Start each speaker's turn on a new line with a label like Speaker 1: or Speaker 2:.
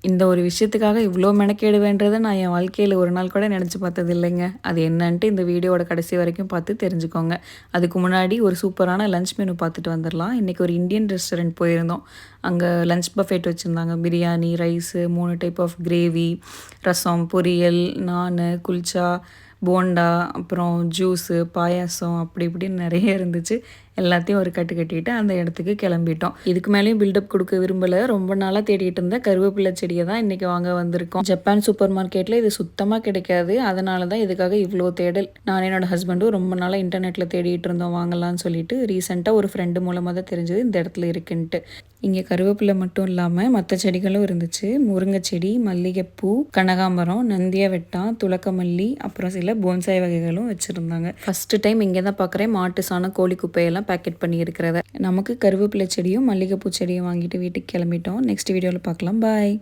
Speaker 1: இந்த ஒரு விஷயத்துக்காக இவ்வளோ மெனக்கேடுவேன்றதை நான் என் வாழ்க்கையில் ஒரு நாள் கூட நினச்சி பார்த்தது இல்லைங்க. அது என்னன்ட்டு இந்த வீடியோவோட கடைசி வரைக்கும் பார்த்து தெரிஞ்சுக்கோங்க. அதுக்கு முன்னாடி ஒரு சூப்பரான லஞ்ச் மெனு பார்த்துட்டு வந்துடலாம். இன்றைக்கி ஒரு இந்தியன் ரெஸ்டாரண்ட் போயிருந்தோம். அங்கே லஞ்ச் பஃபெட் வச்சுருந்தாங்க. Biryani, rice, 3 type of gravy, rasam, பொரியல், நானு, குல்ச்சா, போண்டா, அப்புறம் ஜூஸு, பாயாசம் அப்படி இப்படின்னு நிறைய இருந்துச்சு. எல்லாத்தையும் ஒரு கட்டு கட்டிட்டு அந்த இடத்துக்கு கிளம்பிட்டோம். இதுக்கு மேலேயும் பில்டப் கொடுக்க விரும்பலை. ரொம்ப நாளாக தேடிட்டு இருந்த கருவேப்பிலை செடியை தான் இன்றைக்கி வாங்க வந்திருக்கோம். ஜப்பான் சூப்பர் மார்க்கெட்டில் இது சுத்தமாக கிடைக்காது. அதனால தான் இதுக்காக இவ்வளோ தேடல். நான் என்னோட ஹஸ்பண்டும் ரொம்ப நாளாக இன்டர்நெட்டில் தேடிட்டு இருந்தோம் வாங்கலாம்னு சொல்லிட்டு. ரீசெண்டாக ஒரு ஃப்ரெண்டு மூலமாக தான் தெரிஞ்சது இந்த இடத்துல இருக்குன்ட்டு. இங்கே கருவேப்பிலை மட்டும் இல்லாமல் மற்ற செடிகளும் இருந்துச்சு. முருங்கை செடி, மல்லிகைப்பூ, கனகாம்பரம், நந்தியாவெட்டான், துளக்கமல்லி, அப்புறம் சில போன்சாய் வகைகளும் வச்சுருந்தாங்க. ஃபஸ்ட்டு டைம் இங்கே தான் பார்க்குறேன் மாட்டு சாணம், கோழி குப்பையெல்லாம் பேக்கெட் பண்ணி இருக்கிறத. நமக்கு கருவேப்பிலை செடியும் மல்லிகைப்பூ செடியும் வாங்கிட்டு வீட்டுக்கு கிளம்பிட்டோம். நெக்ஸ்ட் வீடியோவில் பார்க்கலாம். பாய்.